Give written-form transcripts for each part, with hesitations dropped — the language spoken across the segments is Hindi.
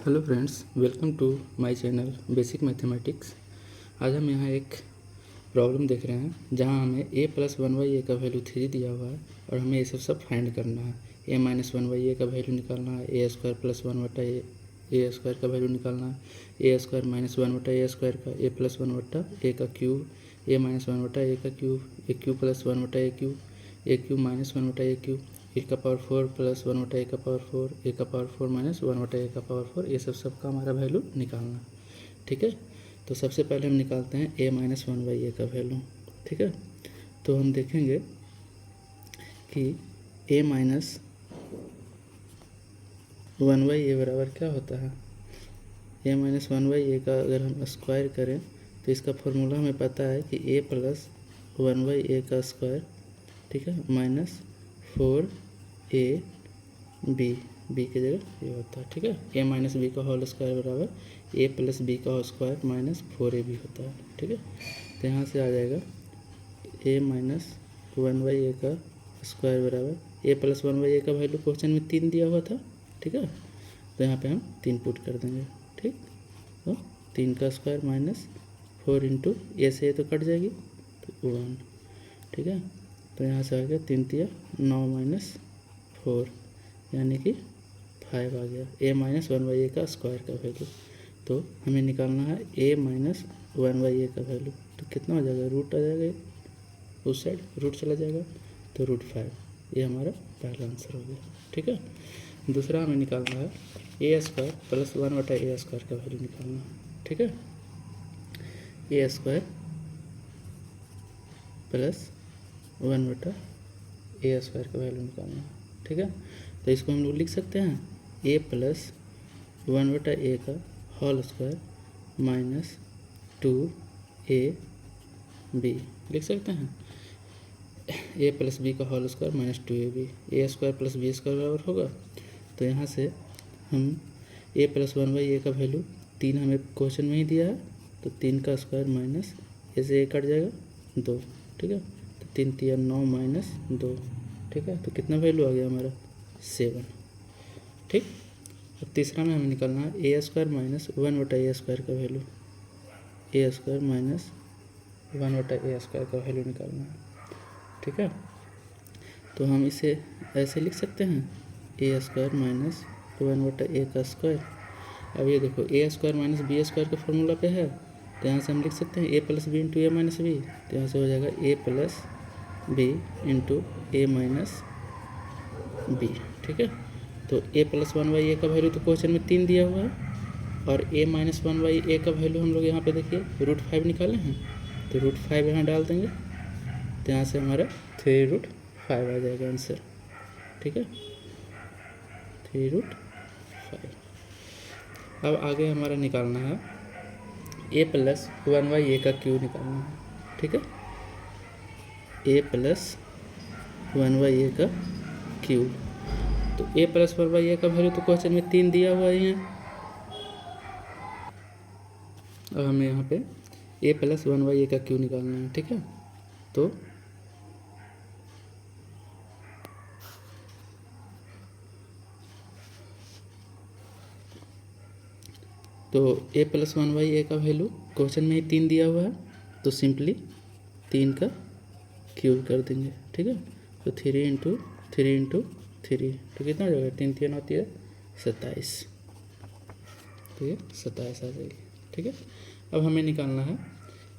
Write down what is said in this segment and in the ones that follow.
Hello friends, welcome to my channel basic mathematics. आज हम यहाँ एक प्रॉब्लम देख रहे हैं जहाँ हमें a plus one by A का वैल्यू 3 दिया हुआ है और हमें ये सब फाइंड करना है। a minus one by A का वैल्यू निकालना है, ए स्क्वायर प्लस वन बटा ए स्क्वायर का वैल्यू निकालना है, ए स्क्वायर माइनस वन बटा ए स्क्वायर का ए प्लस वन बटा ए का क्यूब, ए माइनस वन बटा ए का क्यूब, ए क्यूब प्लस वन बटा ए क्यूब माइनस वन बटा ए क्यूब, ए का पावर 4 प्लस वन बटा ए का पावर 4, ए का पावर 4 माइनस वन बटा ए का पावर 4, ये सब का हमारा वैल्यू निकालना। ठीक है, तो सबसे पहले हम निकालते हैं ए माइनस वन बाई ए का वैल्यू। ठीक है, तो हम देखेंगे कि ए माइनस वन बाई ए बराबर क्या होता है। A minus one by A का अगर हम स्क्वायर करें तो इसका फॉर्मूला हमें पता है कि ए प्लस वन बाई ए का स्क्वायर, ठीक है, माइनस 4 ए बी की जगह ये होता है। ठीक है, ए माइनस बी का होल स्क्वायर बराबर ए प्लस बी का whole square minus 4 A B होता है। ठीक है, तो यहाँ से आ जाएगा A minus one by A का स्क्वायर बराबर A plus one by A का वैल्यू क्वेश्चन में 3 दिया हुआ था। ठीक है, तो यहाँ पे हम 3 पुट कर देंगे। ठीक, तो 3 का स्क्वायर माइनस 4 इंटू ए से ए तो कट जाएगी तो 1। ठीक है, तो यहाँ से आ गया 3 तिया 9 माइनस 4 यानी कि 5 आ गया ए माइनस वन बाई ए का स्क्वायर का वैल्यू। तो हमें निकालना है A minus one by A का वैल्यू, तो कितना हो जाएगा, रूट आ जाएगा, उस साइड रूट चला जाएगा तो √5, ये हमारा पहला आंसर हो गया। ठीक है, दूसरा हमें निकालना है ए स्क्वायर प्लस वन बटा ए स्क्वायर का वैल्यू निकालना है। ठीक है, ए स्क्वायर प्लस वन बटा ए स्क्वायर का वैल्यू निकालना है। ठीक है, तो इसको हम लोग लिख सकते हैं ए प्लस वन बटा ए का होल स्क्वायर माइनस 2ab लिख सकते हैं। ए प्लस बी का होल स्क्वायर माइनस 2ab, ए स्क्वायर प्लस बी स्क्वायर बराबर होगा। तो यहाँ से हम ए प्लस वन बाई ए का वैल्यू 3 हमें क्वेश्चन में ही दिया है, तो 3 का स्क्वायर माइनस ए से ए कट जाएगा 2। ठीक है, तो 3 तिया 9 माइनस 2। ठीक है, तो कितना वैल्यू आ गया हमारा 7। ठीक, और तीसरा में हमें निकालना है ए स्क्वायर माइनस वन बटा ए स्क्वायर का वैल्यू, ए स्क्वायर माइनस वन बटा ए स्क्वायर का वैल्यू निकालना है। ठीक है, तो हम इसे ऐसे लिख सकते हैं ए स्क्वायर माइनस वन बटा ए का स्क्वायर। अब ये देखो ए स्क्वायर माइनस बी स्क्वायर के फॉर्मूला पे है, तो यहाँ से हम लिख सकते हैं ए प्लस बी इंटू ए माइनस बी, तो यहाँ से हो जाएगा ए प्लस बी इंटू ए माइनस बी। ठीक है, तो ए प्लस वन बाई ए का वैल्यू तो क्वेश्चन में 3 दिया हुआ है और ए माइनस वन बाई ए का वैल्यू हम लोग यहाँ पे देखिए √5 निकाले हैं, तो √5 यहाँ डाल देंगे, तो यहाँ से हमारा 3√5 आ जाएगा आंसर। ठीक है, 3√5। अब आगे हमारा निकालना है ए प्लस वन बाई ए का क्यूब निकालना है। ठीक है, ए प्लस वन बाई ए का क्यूब, तो ए प्लस वन बाई ए का वैल्यू तो क्वेश्चन में 3 दिया हुआ ही है। अब हमें यहाँ पे ए प्लस वन बाई ए का क्यूब निकालना है। ठीक है, तो ए प्लस वन बाई ए का वैल्यू क्वेश्चन में ही 3 दिया हुआ है, तो सिंपली 3 का क्यूब कर देंगे। ठीक है, तो 3 इंटू 3 तो कितना हो जाएगा, 3 3 9 3 27, तो ये 27 आ जाएगी। ठीक है, अब हमें निकालना है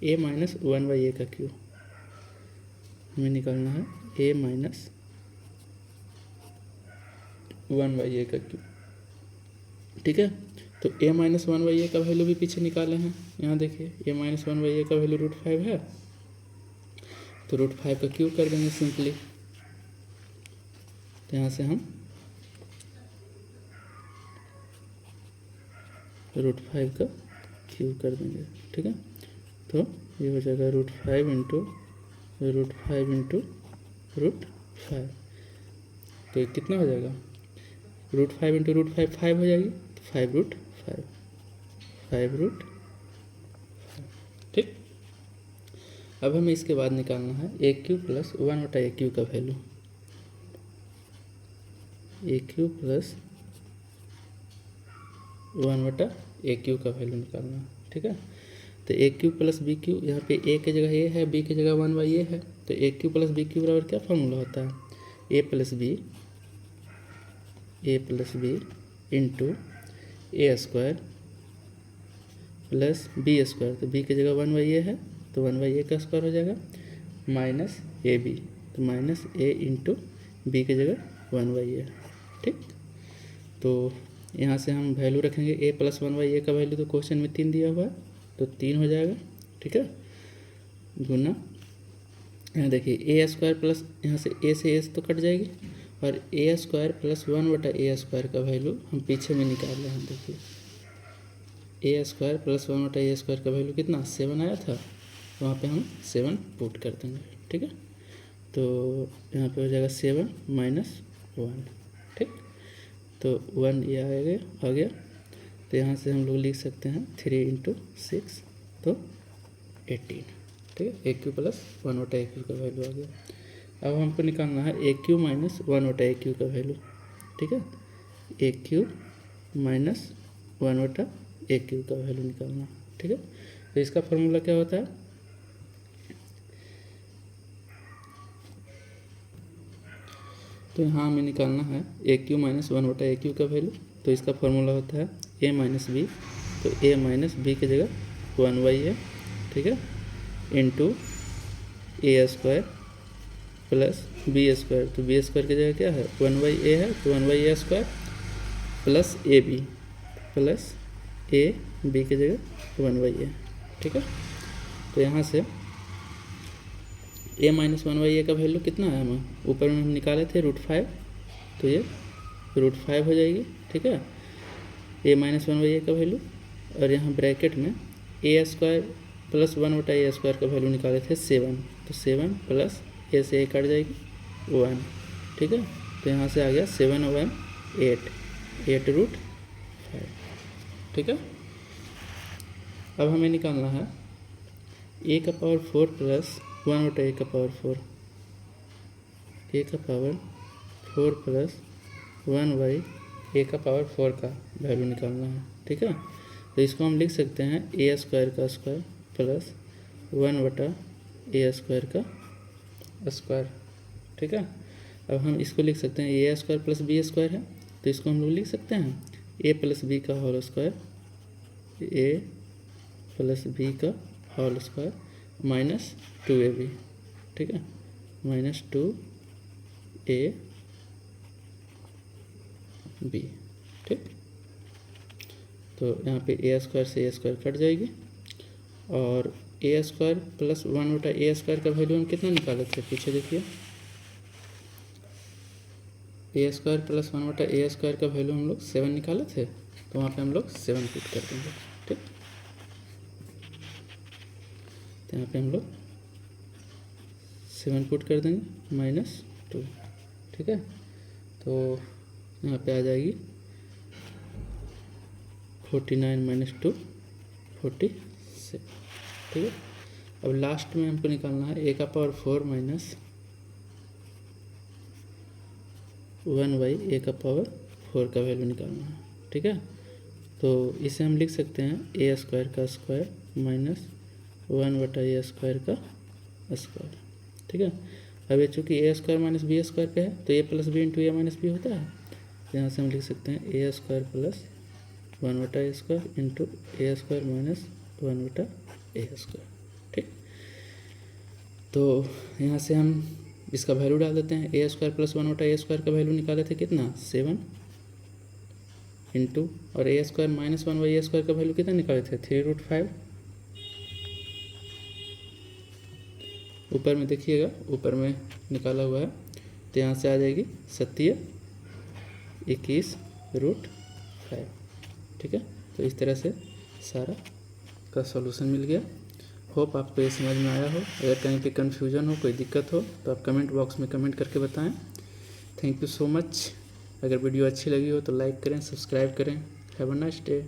A minus one by A का क्यूब, हमें निकालना है A minus one by A का क्यूब। ठीक है, तो ए माइनस वन बाई ए का वैल्यू भी पीछे निकाले हैं, यहाँ देखिए ए माइनस वन बाई ए का वैल्यू √5 है, तो √5 का क्यूब कर देंगे सिंपली। तो यहाँ से हम √5 का क्यूब कर देंगे। ठीक है, तो ये हो जाएगा √5 इंटू √5, तो ये कितना हो जाएगा, √5 इंटू √5 5 हो जाएगी, तो 5√5। ठीक, अब हमें इसके बाद निकालना है ए क्यूब प्लस वन बटा ए क्यूब का वैल्यू, ए क्यूब प्लस 1/AQ का वैल्यू निकालना है। ठीक है, तो AQ प्लस BQ, यहाँ पे A की जगह A है, B की जगह 1/A है, तो AQ प्लस BQ बराबर क्या फॉर्मूला होता है, A plus B into A square plus B square, तो B की जगह 1/A है तो 1/A का स्क्वायर हो जाएगा, माइनस AB, तो माइनस A इंटू B की जगह 1/A। ठीक, तो यहाँ से हम वैल्यू रखेंगे A प्लस 1/A का वैल्यू, तो क्वेश्चन में 3 दिया हुआ है तो 3 हो जाएगा। ठीक है, गुना, यहाँ देखिए A स्क्वायर प्लस, यहाँ से A से A तो कट जाएगी, और A square plus 1/A square का वैल्यू हम पीछे में निकाल रहे हैं। देखिए A square plus 1/A square का वैल्यू कितना 7 आया था, वहाँ पे हम 7 पुट कर देंगे। ठीक है, तो यहाँ पे हो जाएगा 7 माइनस 1। ठीक, तो 1 ये आ गया, तो यहाँ से हम लोग लिख सकते हैं 3 इंटू 6 तो 18। ठीक है, AQ प्लस 1/AQ का वैल्यू आ गया। अब हमको निकालना है AQ माइनस 1/AQ का वैल्यू। ठीक है, AQ माइनस 1/AQ का वैल्यू निकालना। ठीक है, तो इसका फॉर्मूला क्या होता है, तो यहाँ हमें निकालना है AQ माइनस 1/AQ का वैल्यू, तो इसका फॉर्मूला होता है A माइनस B, तो A माइनस B की जगह 1/A। ठीक है, into A square plus B square, तो B स्क्वायर की जगह क्या है 1/A है, तो 1/A square plus AB plus AB की जगह 1/A। ठीक है, तो यहाँ से A माइनस 1/A का वैल्यू कितना है, हमें ऊपर में हम निकाले थे √5, तो ये √5 हो जाएगी। ठीक है, A माइनस 1/A का वैल्यू, और यहाँ ब्रैकेट में A square plus 1/A square का वैल्यू निकाले थे 7, तो 7 प्लस A से A कट जाएगी 1। ठीक है, तो यहाँ से आ गया 7 और 1 8 √5। ठीक है, अब हमें निकालना है A का पावर 4 प्लस 1/A का पावर 4, A का पावर 4 प्लस 1/A का पावर 4 का वैल्यू निकालना है। ठीक है, तो इसको हम लिख सकते हैं A स्क्वायर का स्क्वायर प्लस 1/A स्क्वायर का स्क्वायर। ठीक है, अब हम इसको लिख सकते हैं A square plus B square है, तो इसको हम लोग लिख सकते हैं A प्लस B का whole square, A plus B का होल स्क्वायर माइनस 2AB। ठीक है, माइनस 2AB। ठीक, तो यहाँ पे A स्क्वायर से A स्क्वायर कट जाएगी, और A square plus 1/A square का वैल्यू हम कितना निकाले थे, पीछे देखिए A square plus 1/A square का वैल्यू हम लोग 7 निकाले थे, तो वहाँ पे हम लोग 7 पुट कर देंगे। ठीक, तो यहाँ पे हम लोग 7 पुट कर देंगे माइनस 2। ठीक है, तो यहाँ पे आ जाएगी 49 माइनस 2 46। ठीक है, अब लास्ट में हमको निकालना है A का पावर 4 माइनस 1/A का पावर 4 का वैल्यू निकालना है। ठीक है, तो इसे हम लिख सकते हैं A स्क्वायर का स्क्वायर माइनस 1/A स्क्वायर का स्क्वायर। ठीक है, अब ये चूँकि A square minus B square पे है, तो A plus B into A minus B होता है, तो यहाँ से हम लिख सकते हैं A square plus 1/A square into A square minus 1/A square. ठीक, तो यहाँ से हम इसका वैल्यू डाल देते हैं। A square plus 1/A square का वैल्यू निकाले थे कितना 7 इंटू, और A square minus 1/A square का वैल्यू कितना निकाले थे 3√5। ऊपर में देखिएगा, ऊपर में निकाला हुआ है, तो यहाँ से आ जाएगी 21/5। ठीक है, तो इस तरह से सारा का सॉल्यूशन मिल गया। होप आपको ये समझ में आया हो। अगर कहीं पे कन्फ्यूजन हो, कोई दिक्कत हो, तो आप कमेंट बॉक्स में कमेंट करके बताएं। Thank you so much. अगर वीडियो अच्छी लगी हो तो लाइक करें, सब्सक्राइब करें। Have a nice day.